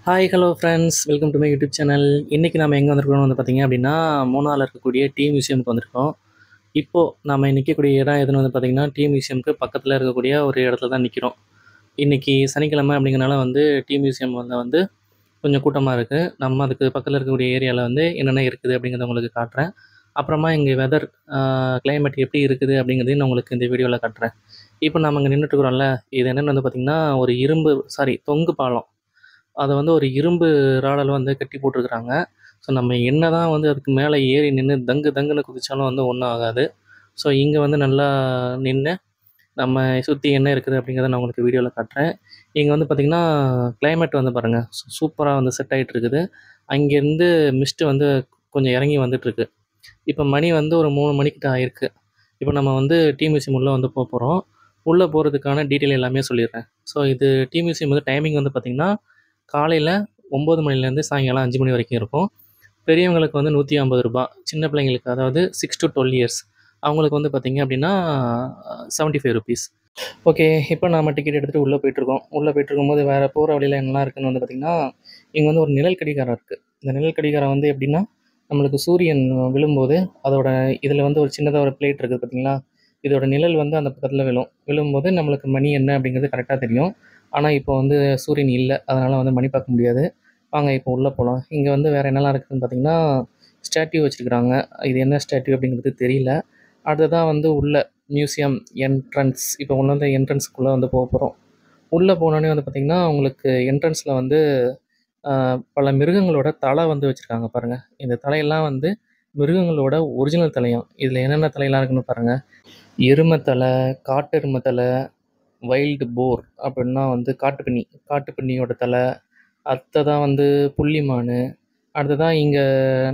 Hi hello friends, welcome to my YouTube channel. இன்றைக்கி நம்ம எங்கே வந்திருக்கோம்னு வந்து பார்த்திங்க அப்படின்னா, மூணாரில் இருக்கக்கூடிய டீ மியூசியமுக்கு வந்திருக்கோம். இப்போது நம்ம நிற்கக்கூடிய இடம் எதுன்னு வந்து பார்த்திங்கன்னா, டீ மியூசியமுக்கு பக்கத்தில் இருக்கக்கூடிய ஒரு இடத்துல தான் நிற்கிறோம். இன்றைக்கி சனிக்கிழமை அப்படிங்கிறனால வந்து டீ மியூசியம் வந்து கொஞ்சம் கூட்டமாக இருக்குது. நம்ம அதுக்கு பக்கத்தில் இருக்கக்கூடிய ஏரியாவில் வந்து என்னென்ன இருக்குது அப்படிங்கிறத உங்களுக்கு காட்டுறேன். அப்புறமா இங்கே வெதர் கிளைமேட் எப்படி இருக்குது அப்படிங்கிறதையும் நான் உங்களுக்கு இந்த வீடியோவில் காட்டுறேன். இப்போ நம்ம இங்கே நின்றுட்டுருக்குறோம்ல, இது என்னென்னு வந்து பார்த்திங்கன்னா, ஒரு தொங்கு பாலம். அதை வந்து ஒரு இரும்பு ராடால் வந்து கட்டி போட்டிருக்கிறாங்க. ஸோ நம்ம என்னதான் வந்து அதுக்கு மேலே ஏறி நின்று தங்கு தங்குன்னு குதிச்சாலும் வந்து ஒன்றும் ஆகாது. ஸோ இங்கே வந்து நல்லா நின்று நம்ம சுற்றி என்ன இருக்குது அப்படிங்கிறத நான் உங்களுக்கு வீடியோவில் காட்டுறேன். இங்கே வந்து பார்த்திங்கன்னா கிளைமேட் வந்து பாருங்கள், சூப்பராக வந்து செட் ஆகிட்டு இருக்குது. அங்கேருந்து மிஸ்ட்டு வந்து கொஞ்சம் இறங்கி வந்துட்டுருக்கு. இப்போ மணி வந்து ஒரு 3 மணிக்கிட்ட ஆயிருக்கு. இப்போ நம்ம வந்து டீ மியூசியம் உள்ளே வந்து போகிறோம். உள்ளே போகிறதுக்கான டீட்டெயில் எல்லாமே சொல்லிடுறேன். ஸோ இது டீ மியூசியம் வந்து டைமிங் வந்து பார்த்திங்கன்னா, காலையில் 9 மணிலேருந்து சாயங்காலம் 5 மணி வரைக்கும் இருக்கும். பெரியவங்களுக்கு வந்து ரூ. 150, சின்ன பிள்ளைங்களுக்கு அதாவது 6 to 12 இயர்ஸ் அவங்களுக்கு வந்து பார்த்திங்க அப்படின்னா ₹75. ஓகே, இப்போ நம்ம டிக்கெட் எடுத்துகிட்டு உள்ளே போயிட்டுருக்கோம். உள்ளே போயிட்டுருக்கும்போது வேறு போகிற வழியில் என்னலாம் இருக்குதுன்னு வந்து பார்த்திங்கன்னா, இங்கே வந்து ஒரு நிழல் கடிகாரம் இருக்குது. இந்த நிழல் கடிகாரம் வந்து எப்படின்னா, நம்மளுக்கு சூரியன் விழும்போது அதோட இதில் வந்து ஒரு சின்னதாக ஒரு பிளேட் இருக்குது பார்த்திங்களா, இதோட நிழல் வந்து அந்த பக்கத்தில் விழும்போது நம்மளுக்கு மணி என்ன அப்படிங்கிறது கரெக்டாக தெரியும். ஆனால் இப்போ வந்து சூரியன் இல்லை, அதனால் வந்து மணி பார்க்க முடியாது. வாங்க இப்போ உள்ளே போகலாம். இங்கே வந்து வேறு என்னலாம் இருக்குதுன்னு பார்த்திங்கன்னா, ஸ்டாட்யூ வச்சுருக்குறாங்க. இது என்ன ஸ்டாட்யூ அப்படிங்கிறது தெரியல. அடுத்ததாக வந்து உள்ள மியூசியம் என்ட்ரன்ஸ். இப்போ உள்ள வந்து என்ட்ரன்ஸ்க்குள்ளே வந்து போகிறோம். உள்ளே போனோடனே வந்து பார்த்திங்கன்னா, உங்களுக்கு என்ட்ரன்ஸில் வந்து பல மிருகங்களோட தலை வந்து வச்சுருக்காங்க பாருங்கள். இந்த தலையெல்லாம் வந்து மிருகங்களோட ஒரிஜினல் தலையாம். இதில் என்னென்ன தலையெல்லாம் இருக்குன்னு பாருங்கள். எருமை தலை, காட்டெருமை தலை, வைல்டு போர் அப்படின்னா வந்து காட்டுப்பன்னியோட தலை, அடுத்ததாக வந்து புள்ளிமான், அடுத்ததாக இங்கே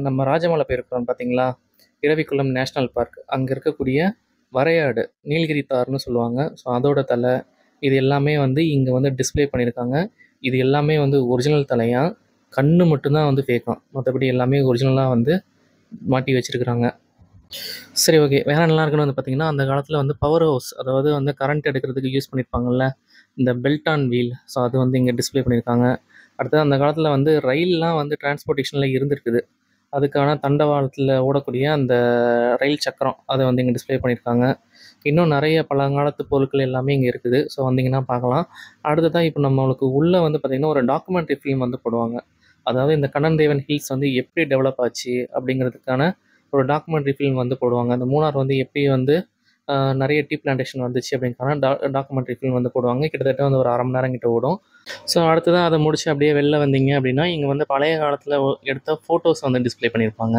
நம்ம ராஜமலை போயிருக்கிறோம் பார்த்தீங்களா, இரவிக்குளம் நேஷ்னல் பார்க், அங்கே இருக்கக்கூடிய வரையாடு நீலகிரி தார்னு சொல்லுவாங்க. ஸோ அதோட தலை, இது எல்லாமே வந்து இங்கே வந்து டிஸ்பிளே பண்ணியிருக்காங்க. இது எல்லாமே வந்து ஒரிஜினல் தலையாக, கண்ணு மட்டும்தான் வந்து ஃபேக்காம், மற்றபடி எல்லாமே ஒரிஜினலாக வந்து மாட்டி வச்சுருக்குறாங்க. சரி, ஓகே. வேறு என்னலாம் இருக்குன்னு வந்து பார்த்திங்கன்னா, அந்த காலத்தில் வந்து பவர் ஹவுஸ், அதாவது வந்து கரண்ட் எடுக்கிறதுக்கு யூஸ் பண்ணியிருப்பாங்கள்ல, இந்த பெல்ட் ஆன் வீல். ஸோ அது வந்து இங்கே டிஸ்பிளே பண்ணியிருக்காங்க. அடுத்தது அந்த காலத்தில் வந்து ரயில்லாம் வந்து டிரான்ஸ்போர்ட்டேஷனில் இருந்திருக்குது. அதுக்கான தண்டவாளத்தில் ஓடக்கூடிய அந்த ரயில் சக்கரம், அதை வந்து இங்கே டிஸ்பிளே பண்ணியிருக்காங்க. இன்னும் நிறைய பழங்காலத்து பொருட்கள் எல்லாமே இங்கே இருக்குது. ஸோ வந்தீங்கன்னா பார்க்கலாம். அடுத்ததாக இப்போ நம்மளுக்கு உள்ளே வந்து பார்த்திங்கன்னா, ஒரு டாக்குமெண்ட்ரி ஃபிலிம் வந்து போடுவாங்க. அதாவது இந்த கண்ணன் தேவன் ஹில்ஸ் வந்து எப்படி டெவலப் ஆச்சு அப்படிங்கிறதுக்கான ஒரு டாக்குமெண்ட்ரி ஃபிலிம் வந்து போடுவாங்க. அந்த மூணார் வந்து எப்படி வந்து நிறைய டீ பிளான்டேஷன் வந்துச்சு அப்படிங்கிறதுக்கான டாக்குமெண்ட்ரி ஃபிலிம் வந்து போடுவாங்க. கிட்டத்தட்ட வந்து ஒரு 1/2 மணி நேரம் கிட்ட ஓடும். ஸோ அடுத்ததான் அதை முடிச்சு அப்படியே வெளில வந்தீங்க அப்படின்னா, இங்கே வந்து பழைய காலத்தில் எடுத்த ஃபோட்டோஸ் வந்து டிஸ்பிளே பண்ணியிருப்பாங்க.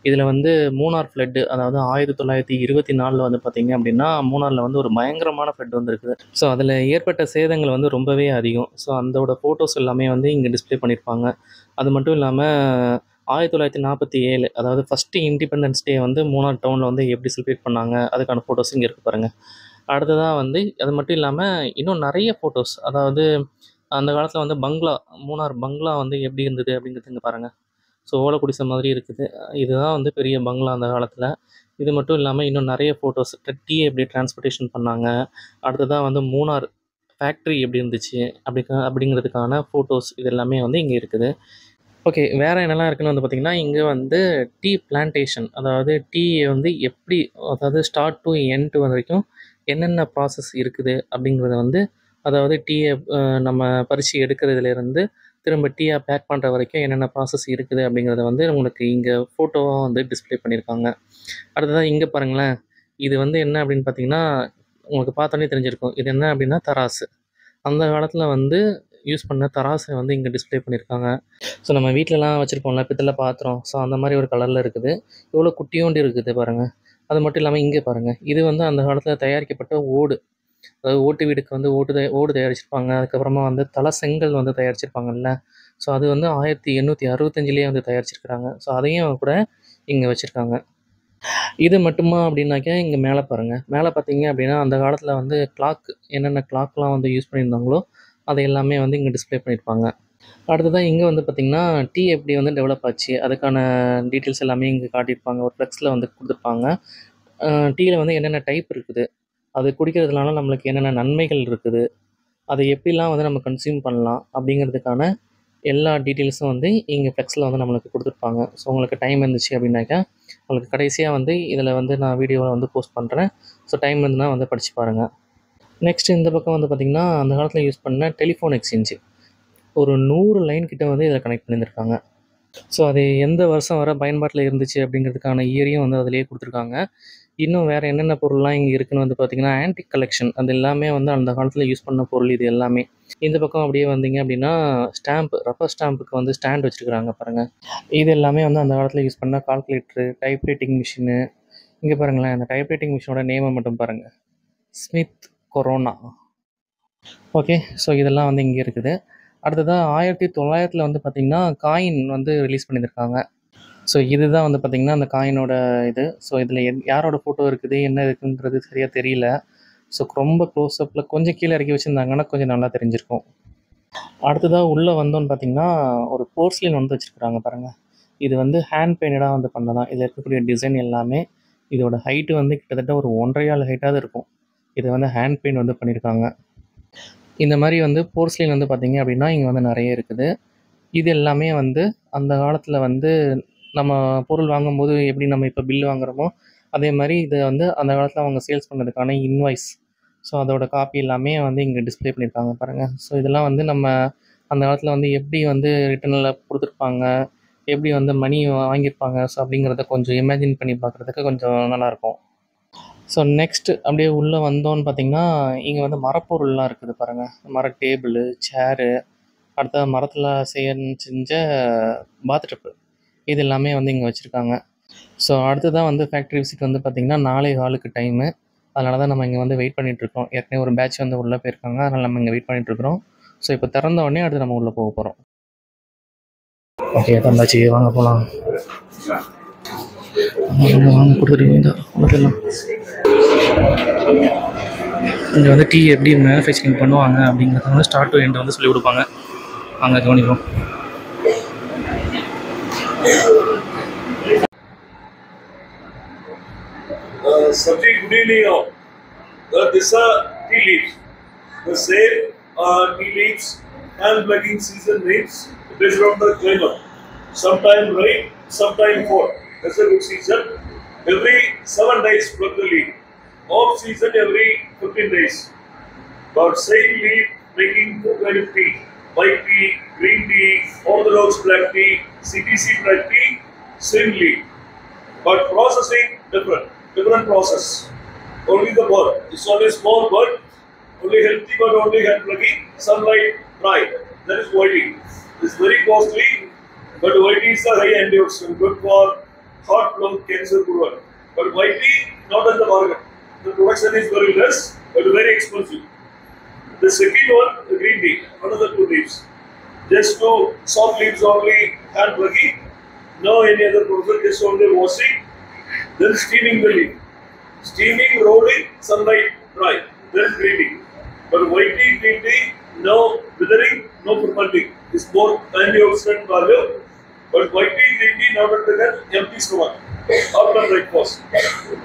இதில் வந்து மூணார் ஃப்ளட்டு, அதாவது 1924 வந்து பார்த்திங்க அப்படின்னா, மூணாரில் வந்து ஒரு பயங்கரமான ஃப்ளட் வந்துருக்குது. ஸோ அதில் ஏற்பட்ட சேதங்கள் வந்து ரொம்பவே அதிகம். ஸோ அதோட ஃபோட்டோஸ் எல்லாமே வந்து இங்கே டிஸ்பிளே பண்ணியிருப்பாங்க. அது மட்டும் இல்லாமல் 1947, அதாவது ஃபஸ்ட்டு இண்டிபெண்டன்ஸ் டே வந்து மூணார் டவுனில் வந்து எப்படி செலிப்ரேட் பண்ணாங்க, அதுக்கான ஃபோட்டோஸ் இங்கே இருக்குது பாருங்கள். அடுத்ததாக வந்து அது மட்டும் இல்லாமல் இன்னும் நிறைய ஃபோட்டோஸ், அதாவது அந்த காலத்தில் வந்து மூணார் பங்களா வந்து எப்படி இருந்தது அப்படிங்கிறது இங்கே பாருங்கள். ஸோ ஓலக்குடிசை மாதிரி இருக்குது. இதுதான் வந்து பெரிய பங்களா அந்த காலத்தில். இது மட்டும் இல்லாமல் இன்னும் நிறைய ஃபோட்டோஸ், டீயை எப்படி டிரான்ஸ்போர்ட்டேஷன் பண்ணாங்க, அடுத்ததாக வந்து மூணார் ஃபேக்ட்ரி எப்படி இருந்துச்சு அப்படிங்கிறதுக்கான ஃபோட்டோஸ், இது எல்லாமே வந்து இங்கே இருக்குது. ஓகே, வேறு என்னலாம் இருக்குன்னு வந்து பார்த்திங்கன்னா, இங்கே வந்து டீ பிளான்டேஷன், அதாவது டீயை வந்து எப்படி, அதாவது ஸ்டார்ட் டு எண்ட் வரைக்கும் என்னென்ன ப்ராசஸ் இருக்குது அப்படிங்கிறத வந்து, அதாவது டீயை நம்ம பறித்து எடுக்கிறதுலேருந்து திரும்ப டீயை பேக் பண்ணுற வரைக்கும் என்னென்ன ப்ராசஸ் இருக்குது அப்படிங்கிறத வந்து உங்களுக்கு இங்கே ஃபோட்டோவாக வந்து டிஸ்பிளே பண்ணியிருக்காங்க. அடுத்ததாக இங்கே பாருங்களேன், இது வந்து என்ன அப்படின்னு பார்த்திங்கன்னா, உங்களுக்கு பார்த்தோன்னே தெரிஞ்சிருக்கும். இது என்ன அப்படின்னா தராசு. அந்த காலத்தில் வந்து யூஸ் பண்ண தராசை வந்து இங்கே டிஸ்பிளே பண்ணியிருக்காங்க. ஸோ நம்ம வீட்டிலலாம் வச்சுருப்போம்ல பித்தளை பாத்திரம், ஸோ அந்த மாதிரி ஒரு கலரில் இருக்குது. எவ்வளோ குட்டியோண்டு இருக்குது பாருங்கள். அது மட்டும் இல்லாமல் இங்கே பாருங்கள், இது வந்து அந்த காலத்தில் தயாரிக்கப்பட்ட ஓடு. அதாவது ஓட்டு வீடுக்கு வந்து ஓடு தயாரிச்சிருப்பாங்க. அதுக்கப்புறமா வந்து தலை செங்கல் வந்து தயாரிச்சிருப்பாங்கல்ல. ஸோ அது வந்து 1865 வந்து தயாரிச்சிருக்கிறாங்க. ஸோ அதையும் கூட இங்கே வச்சுருக்காங்க. இது மட்டுமா அப்படின்னாக்கா, இங்கே மேலே பாருங்கள். மேலே பார்த்தீங்க அப்படின்னா, அந்த காலத்தில் வந்து என்னென்ன கிளாக்லாம் வந்து யூஸ் பண்ணியிருந்தாங்களோ அதை எல்லாமே வந்து இங்கே டிஸ்பிளே பண்ணியிருப்பாங்க. அடுத்ததாக இங்கே வந்து பார்த்திங்கன்னா, டீ எப்படி வந்து டெவலப் ஆச்சு அதுக்கான டீட்டெயில்ஸ் எல்லாமே இங்கே காட்டியிருப்பாங்க. ஒரு ஃப்ளெக்ஸில் வந்து கொடுத்துருப்பாங்க. டீயில் வந்து என்னென்ன டைப் இருக்குது, அது குடிக்கிறதுனால நம்மளுக்கு என்னென்ன நன்மைகள் இருக்குது, அதை எப்படிலாம் வந்து நம்ம கன்சியூம் பண்ணலாம் அப்படிங்கிறதுக்கான எல்லா டீட்டெயில்ஸும் வந்து இங்கே ஃப்ளெக்ஸில் வந்து நம்மளுக்கு கொடுத்துருப்பாங்க. ஸோ உங்களுக்கு டைம் இருந்துச்சு அப்படின்னாக்கா, உங்களுக்கு கடைசியாக வந்து இதில் வந்து நான் வீடியோவில் வந்து போஸ்ட் பண்ணுறேன். ஸோ டைம் இருந்துன்னா வந்து படித்து பாருங்கள். நெக்ஸ்ட்டு இந்த பக்கம் வந்து பார்த்திங்கன்னா, அந்த காலத்தில் யூஸ் பண்ண டெலிஃபோன் எக்ஸ்சேஞ்சு ஒரு 100 லைன் கிட்ட வந்து இதில் கனெக்ட் பண்ணியிருந்திருக்காங்க. ஸோ அது எந்த வருஷம் வரை பயன்பாட்டில் இருந்துச்சு அப்படிங்கிறதுக்கான இயரையும் வந்து அதிலேயே கொடுத்துருக்காங்க. இன்னும் வேறு என்னென்ன பொருள்லாம் இங்கே இருக்குன்னு வந்து பார்த்திங்கன்னா, ஆன்டிக் கலெக்ஷன் அது எல்லாமே வந்து அந்த காலத்தில் யூஸ் பண்ண பொருள் இது எல்லாமே. இந்த பக்கம் அப்படியே வந்தீங்க அப்படின்னா, ஸ்டாம்ப் ரப்பர் ஸ்டாம்புக்கு வந்து ஸ்டாண்ட் வச்சுருக்குறாங்க பாருங்கள். இது எல்லாமே வந்து அந்த காலத்தில் யூஸ் பண்ண கால்குலேட்டரு, டைப் ரைட்டிங் மிஷினு. இங்கே பாருங்களேன், அந்த டைப் ரைட்டிங் மிஷினோட நேமை மட்டும் பாருங்கள், ஸ்மித் கொரோனா. ஓகே, ஸோ இதெல்லாம் வந்து இங்கே இருக்குது. அடுத்ததாக 1900 வந்து பார்த்திங்கன்னா காயின் வந்து ரிலீஸ் பண்ணியிருக்காங்க. ஸோ இதுதான் வந்து பார்த்திங்கன்னா அந்த காயினோட இது. ஸோ இதில் யாரோட ஃபோட்டோ இருக்குது என்ன இருக்குன்றது சரியாக தெரியல. ஸோ ரொம்ப க்ளோஸ்அப்பில் கொஞ்சம் கீழே இறக்கி வச்சுருந்தாங்கன்னா கொஞ்சம் நல்லா தெரிஞ்சிருக்கும். அடுத்ததாக உள்ளே வந்தோன்னு பார்த்திங்கன்னா ஒரு போர்ஸ்லின் வந்து வச்சுருக்குறாங்க பாருங்கள். இது வந்து ஹேண்ட் பெயிண்டடாக வந்து பண்ணதான். இதில் இருக்கக்கூடிய டிசைன் எல்லாமே. இதோட ஹைட்டு வந்து கிட்டத்தட்ட ஒரு 1.5 ஹைட்டாவது இருக்கும். இதை வந்து ஹேண்ட் பெயிண்ட் வந்து பண்ணியிருக்காங்க. இந்த மாதிரி வந்து போர்ஸ்லின் வந்து பார்த்திங்க அப்படின்னா இங்கே வந்து நிறைய இருக்குது. இது எல்லாமே வந்து அந்த காலத்தில் வந்து நம்ம பொருள் வாங்கும்போது எப்படி நம்ம இப்போ பில் வாங்குகிறோமோ அதே மாதிரி இதை வந்து அந்த காலத்தில் அவங்க சேல்ஸ் பண்ணதுக்கான இன்வாய்ஸ். ஸோ அதோட காப்பி எல்லாமே வந்து இங்கே டிஸ்பிளே பண்ணியிருக்காங்க பாருங்கள். ஸோ இதெல்லாம் வந்து நம்ம அந்த காலத்தில் வந்து எப்படி வந்து ரிட்டனில் கொடுத்துருப்பாங்க, எப்படி வந்து மணி வாங்கியிருப்பாங்க, ஸோ அப்படிங்கிறத கொஞ்சம் இமேஜின் பண்ணி பார்க்குறதுக்கு கொஞ்சம் நல்லாயிருக்கும். ஸோ நெக்ஸ்ட்டு அப்படியே உள்ளே வந்தோன்னு பார்த்திங்கன்னா, இங்கே வந்து மரப்பொருள்லாம் இருக்குது பாருங்கள். மர டேபிளு, சேரு, அடுத்த மரத்தில் செஞ்ச பாத்டப்பு, இது எல்லாமே வந்து இங்கே வச்சுருக்காங்க. ஸோ அடுத்ததான் வந்து ஃபேக்ட்ரி விசிட் வந்து பார்த்திங்கன்னா 4:15க்கு டைமு. அதனால தான் நம்ம இங்கே வந்து வெயிட் பண்ணிகிட்ருக்கோம். ஏற்கனவே ஒரு பேட்ச் வந்து உள்ளே போயிருக்காங்க. அதனால் நம்ம இங்கே வெயிட் பண்ணிகிட்ருக்குறோம். ஸோ இப்போ திறந்த உடனே அடுத்து நம்ம உள்ளே போக போகிறோம். ஓகே, தந்தாச்சு, வாங்க போகலாம். வாங்க கொடுத்துருக்கீங்க உள்ளதெல்லாம். இங்கே வந்து டீ எப்படி மேனுஃபேக்சரிங் பண்ணுவாங்க அப்படிங்கிறத வந்து ஸ்டார்ட் டு எண்ட் வந்து சொல்லிக் கொடுப்பாங்க. அங்கே கவனிப்போம். Sabji, good evening all. These are tea leaves. The same tea leaves and plugging season names based on the climate. Sometime rain, sometime fall. That's a good season. Every 7 days plug the leaf. Off season every 15 days. But same leaf making 2 kind of tea. White tea, green tea, orthodox black tea, CTC black tea, same leaf. But processing different process. Only the bird. It's only a small bird, only healthy bird, only hand plugging, sunlight, dry. That is whitey. It's very costly, but whitey is a high antioxidant, good for heart, lung, cancer, good one. But whitey, not at the market. The production is very less, but very expensive. The second one, the green tea, another 2 leaves. Just 2 soft leaves only, hand plugging, no any other process, just only washing, then steaming the leaf. Steaming, rolling, sunlight, dry, then greening. But white tea, green tea, no withering, no fermenting. It's more antioxidant value. But white tea, green tea, now better than empty stomach. After breakfast.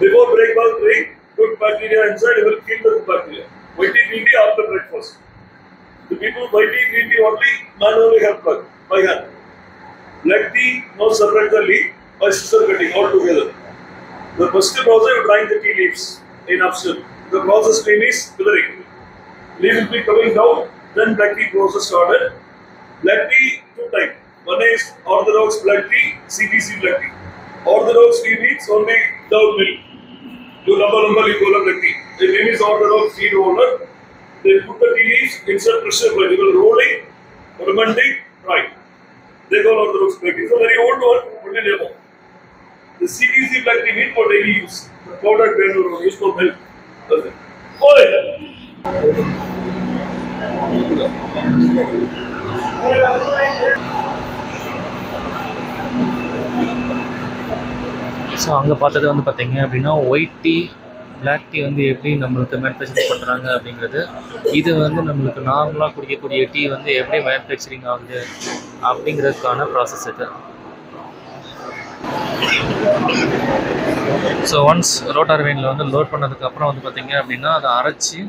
Before breakfast, drink, good bacteria inside, it will kill the bacteria. White tea, green tea after breakfast. The people white tea, green tea only manually have plug by hand. Black tea, no separate the leaf, by scissor cutting all together. The first process of drying the tea leaves in upstream. The process name is withering. Leaf will be coming down, then black tea process started. Black tea 2 types. One is orthodox black tea, CTC black tea. Orthodox tea means only without milk. You lamba licola black tea. The name is orthodox tea roller. They put the tea leaves inside pressure plate. They will rolling, fermenting, dry. They call orthodox black tea. It's a very old one, only demo. The CTC black tea mean for daily use. The powdered granular used for milk. That's it. Hold it. So அங்கே பார்த்தது வந்து பார்த்திங்க அப்படின்னா white tea, black tea வந்து எப்படி நம்மளுக்கு manufacturing பண்ணுறாங்க அப்படிங்கிறது. இது வந்து நம்மளுக்கு நார்மலாக குடிக்கக்கூடிய டீ வந்து எப்படி மேனுஃபேக்சரிங் ஆகுது அப்படிங்கிறதுக்கான ப்ராசஸ் இது. ஸோ ஒன்ஸ் ரோட்டார் வெயினில் வந்து லோட் பண்ணதுக்கப்புறம் வந்து பார்த்திங்க அப்படின்னா அதை அரைச்சி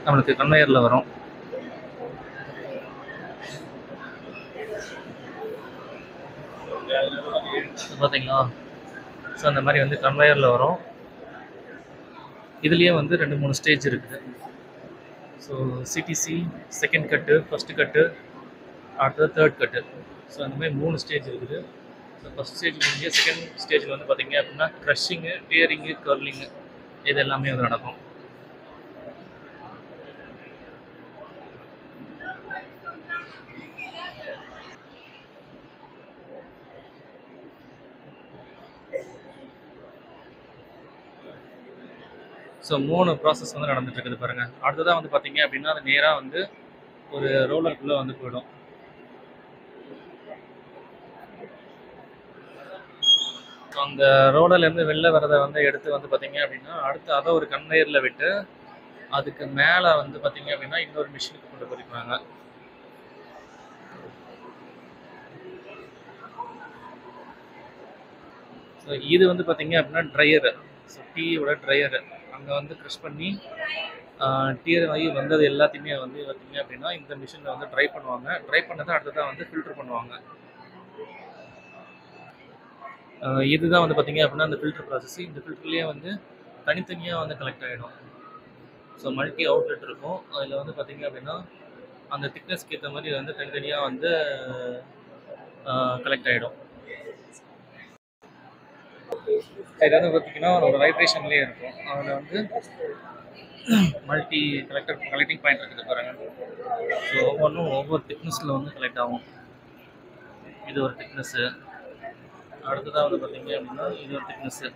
நம்மளுக்கு கன்வேயரில் வரும். பார்த்தீங்களா? ஸோ அந்த மாதிரி வந்து கன்வேயரில் வரும். இதுலேயே வந்து 2-3 ஸ்டேஜ் இருக்குது. ஸோ சிடிசி செகண்ட் கட்டு, ஃபஸ்ட்டு கட்டு, அடுத்தது தேர்ட் கட்டு. ஸோ அந்த மாதிரி 3 ஸ்டேஜ் இருக்குது. ஸோ ஃபஸ்ட் ஸ்டேஜ் முடிஞ்சு செகண்ட் ஸ்டேஜில் வந்து பார்த்தீங்க அப்படின்னா க்ரஷிங்கு, டியரிங்கு, கர்லிங்கு இது எல்லாமே வந்து நடக்கும். ஸோ 3 ப்ராசஸ் வந்து நடந்துட்டு இருக்குது பாருங்கள். அடுத்ததாக வந்து பார்த்தீங்க அப்படின்னா அது நேராக வந்து ஒரு ரோலருக்குள்ளே வந்து போயிடும். அந்த ரோலர்லேருந்து வெளில வரதை வந்து எடுத்து வந்து பார்த்தீங்க அப்படின்னா அடுத்து அதை ஒரு கன்வேயரில் விட்டு அதுக்கு மேலே வந்து பார்த்தீங்க அப்படின்னா இன்னொரு மிஷினுக்கு கொண்டு போயிருப்பாங்க. ஸோ இது வந்து பார்த்தீங்க அப்படின்னா ட்ரையரு. ஸோ டீயோட ட்ரையரு அங்கே வந்து க்ரஷ் பண்ணி டீயர் ஆகி வந்தது எல்லாத்தையுமே வந்து பார்த்தீங்க அப்படின்னா இந்த மிஷினில் வந்து ட்ரை பண்ணுவாங்க. ட்ரை பண்ணதை அடுத்ததாக வந்து ஃபில்டர் பண்ணுவாங்க. இதுதான் வந்து பார்த்தீங்க அப்படின்னா அந்த ஃபில்டர் ப்ராசஸ். இந்த ஃபில்டர்லேயே வந்து தனித்தனியாக வந்து கலெக்ட் ஆகிடும். ஸோ மல்டி அவுட்லெட் இருக்கும். அதில் வந்து பார்த்தீங்க அப்படின்னா அந்த திக்னஸ்க்கு ஏற்ற மாதிரி வந்து தனித்தனியாக வந்து கலெக்ட் ஆகிடும். இது வந்து பார்த்தீங்கன்னா ஒரு வைப்ரேஷன்லேயே இருக்கும். அதில் வந்து மல்டி கலெக்டிங் பாயிண்ட் இருக்குது பாருங்கள். ஸோ ஒவ்வொன்றும் ஒவ்வொரு திக்னஸில் வந்து கலெக்ட் ஆகும். இது ஒரு திக்னஸ்ஸு, அடுத்ததாக வந்து பார்த்தீங்க அப்படின்னா இது ஒரு திக்னஸ்ஸு.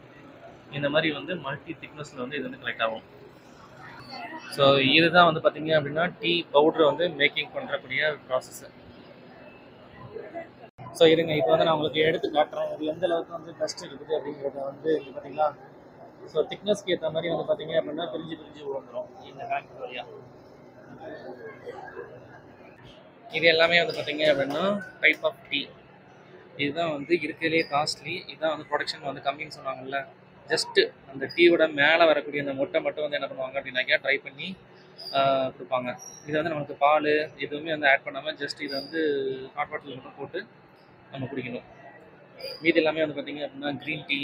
இந்த மாதிரி வந்து மல்டி திக்னஸில் வந்து இது வந்து கலெக்ட் ஆகும். ஸோ இதுதான் வந்து பார்த்தீங்க அப்படின்னா டீ பவுடரை வந்து மேக்கிங் பண்ணுறக்கூடிய ப்ராசஸ்ஸு. ஸோ இருங்க, இப்போ வந்து நான் உங்களுக்கு எடுத்து காட்டுறேன் இது எந்த அளவுக்கு வந்து டஸ்ட் இருக்குது அப்படிங்கிறத வந்து இது பார்த்தீங்களா. ஸோ திக்னஸ்க்கு ஏற்ற மாதிரி வந்து பார்த்தீங்க அப்படின்னா பிரிஞ்சு விழுந்துடும் இந்த பேக்கெட் வழியாக. இது எல்லாமே வந்து பார்த்தீங்க அப்படின்னா டைப் ஆஃப் டீ. இதுதான் வந்து இருக்கிறதுலே காஸ்ட்லி. இதுதான் வந்து ப்ரொடக்ஷன் வந்து கம்மின்னு சொன்னாங்கல்ல. ஜஸ்ட்டு அந்த டீயோட மேலே வரக்கூடிய அந்த மொட்டை மட்டும் வந்து என்ன பண்ணுவாங்க அப்படின்னாக்கா ட்ரை பண்ணி கொடுப்பாங்க. இது வந்து நமக்கு பால் எதுவுமே வந்து ஆட் பண்ணாமல் ஜஸ்ட் இதை வந்து ஹாட் வாட்டரில் மட்டும் போட்டு நம்ம குடிக்கணும். மீதி எல்லாமே வந்து பார்த்திங்க அப்படின்னா க்ரீன் டீ.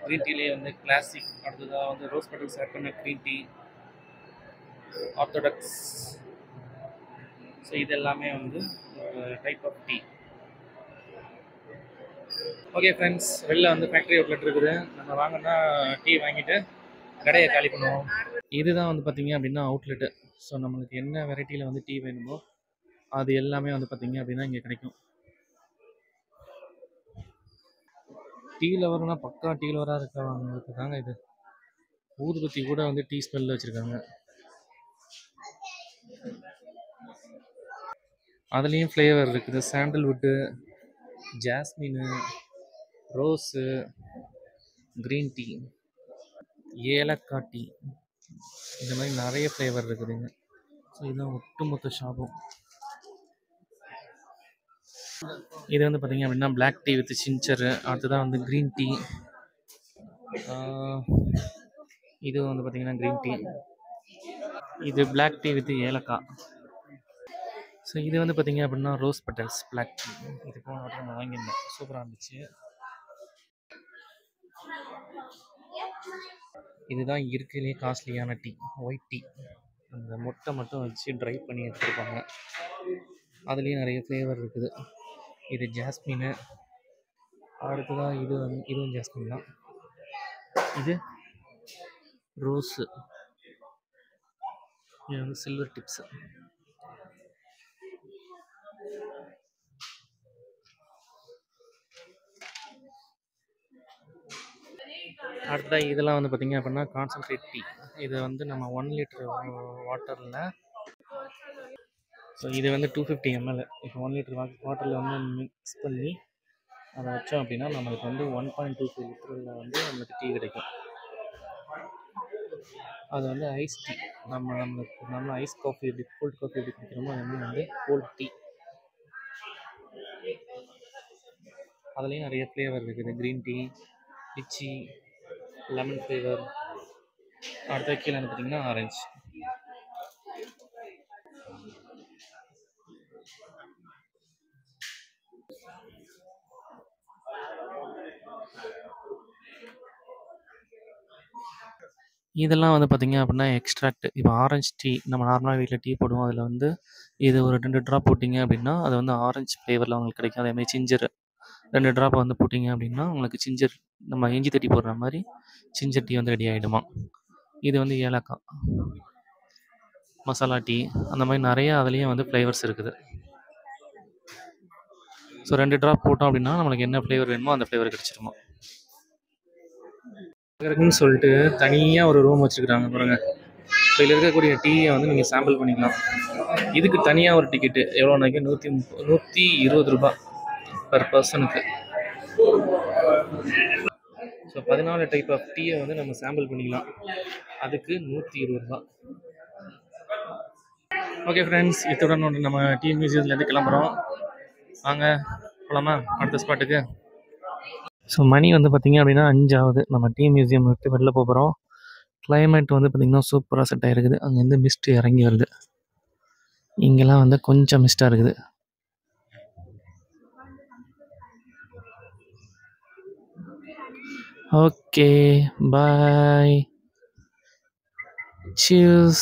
க்ரீன் டீலேயே வந்து கிளாசிக், அடுத்ததாக வந்து ரோஸ் பெட்டல்ஸ் ஆட் பண்ண க்ரீன் டீ, ஆர்த்தோடாக்ஸ். ஸோ இது எல்லாமே வந்து type of tea. Okay friends, வெளில வந்து ஃபேக்ட்ரி அவுட்லெட் இருக்குது. நம்ம வாங்கினா டீ வாங்கிட்டு கடையை காலி பண்ணுவோம். இதுதான் வந்து பார்த்திங்க அப்படின்னா அவுட்லெட்டு. ஸோ நம்மளுக்கு என்ன வெரைட்டியில் வந்து டீ வேணுமோ அது எல்லாமே வந்து பார்த்திங்க அப்படின்னா இங்கே கிடைக்கும். டீ லவர்னா பக்கா டீ லவராக இருக்கிறவங்களுக்கு தாங்க இது. ஊதுபத்தி கூட வந்து டீ ஸ்மெல்ல வச்சுருக்காங்க. அதுலேயும் ஃப்ளேவர் இருக்குது. சாண்டல்வுட்டு, ஜாஸ்மினு, ரோஸு, க்ரீன் டீ, ஏலக்காய் டீ, இந்த மாதிரி நிறைய ஃப்ளேவர் இருக்குதுங்க. ஸோ இதுதான் ஒட்டுமொத்த ஷாப்பும். இது வந்து பார்த்திங்க அப்படின்னா பிளாக் டீ வித் சின்ச்சரு, அடுத்ததான் வந்து க்ரீன் டீ. இது வந்து பார்த்திங்கன்னா க்ரீன் டீ. இது பிளாக் டீ வித் ஏலக்காய். ஸோ இது வந்து பார்த்திங்க அப்படின்னா ரோஸ் பெட்டல்ஸ் பிளாக் டீ. இது போன வாட்டி நம்ம வாங்கியிருந்தோம், சூப்பராக இருந்துச்சு. இதுதான் இருக்கிறதுலே காஸ்ட்லியான டீ, ஒயிட் டீ. அந்த மொட்டை மட்டும் வச்சு ட்ரை பண்ணி எடுத்துருப்பாங்க. அதுலேயும் நிறைய ஃப்ளேவர் இருக்குது. இது ஜாஸ்மினு, அடுத்ததான் இதுவும் ஜாஸ்மின் தான். இது ரோஸு, இது வந்து சில்வர் டிப்ஸு. அடுத்ததாக இதெல்லாம் வந்து பார்த்திங்க அப்படின்னா கான்சன்ட்ரேட் டீ. இதை வந்து நம்ம 1 லிட்டர் வாட்டரில், ஸோ இது வந்து 250 ml. இப்போ 1 லிட்டர் வாட்டரில் வந்து மிக்ஸ் பண்ணி அதை வச்சோம் அப்படின்னா நம்மளுக்கு வந்து 1.25 லிட்டரில் வந்து நம்மளுக்கு டீ கிடைக்கும். அது வந்து ஐஸ் டீ. நம்ம ஐஸ் காஃபி எப்படி கோல்ட் காஃபி எப்படி குடிக்கிறோமோ அது வந்து கோல்ட் டீ. அதுலேயும் நிறைய ஃப்ளேவர் இருக்குது. Green tea, lychee, lemon flavour, அடுத்த கீழே வந்து பார்த்திங்கன்னா ஆரஞ்சு. இதெல்லாம் வந்து பார்த்தீங்க அப்படின்னா எக்ஸ்ட்ராக்ட். இப்போ ஆரஞ்சு டீ நம்ம நார்மலா வீட்ல டீ போடுவோம். அதில வந்து இது ஒரு 2 ட்ராப் போட்டீங்க அப்படின்னா, அது வந்து ஆரஞ்சு ஃப்ளேவர்ல உங்களுக்கு கிடைக்கும். அதேமாரி ஜிஞ்சர் 2 ட்ராப் வந்து போட்டீங்க அப்படின்னா, உங்களுக்கு ஜிஞ்சர் நம்ம இஞ்சி தட்டி போடுற மாரி ஜிஞ்சர் டீ வந்து ரெடி ஆயிடுமா. இது வந்து ஏலக்காய், மசாலா டீ அந்த மாரி நெறைய அதுலயும் வந்து ஃப்ளேவர்ஸ் இருக்குது. ஸோ 2 ட்ராப் போட்டோம் அப்படின்னா, நம்மளுக்கு என்ன ஃப்ளேவர் வேணுமோ அந்த ஃப்ளேவர் கிடைச்சிருமா. இருக்குன்னு சொல்லிட்டு தனியா ஒரு ரூம் வச்சிருக்காங்க பாருங்க. ஸோ இதில இருக்கக்கூடிய டீய வந்து நீங்க சாம்பிள் பண்ணிக்கலாம். இதுக்கு தனியா ஒரு டிக்கெட்டு எவ்வளோனாக்கா ₹120 பெர் பெர்சனுக்கு. ஸோ 14 டைப் ஆஃப் டீய வந்து நம்ம சாம்பிள் பண்ணிக்கலாம். அதுக்கு ₹120. ஓகே ஃப்ரெண்ட்ஸ், இத்துடன் வந்து நம்ம டீ மியூசியத்துலேருந்து கிளம்புறோம். வாங்க போலாமா அடுத்த ஸ்பாட்டுக்கு. ஸோ மணி வந்து பார்த்தீங்க அப்படின்னா 5 ஆகுது. நம்ம டீ மியூசியம் விட்டு வெளில போகிறோம். கிளைமேட் வந்து பார்த்தீங்கன்னா சூப்பரா செட் ஆயிருக்குது. அங்கேருந்து மிஸ்ட் இறங்கி வருது. இங்கெல்லாம் வந்து கொஞ்சம் மிஸ்ட்டா இருக்குது. ஓகே, பாய். Cheers.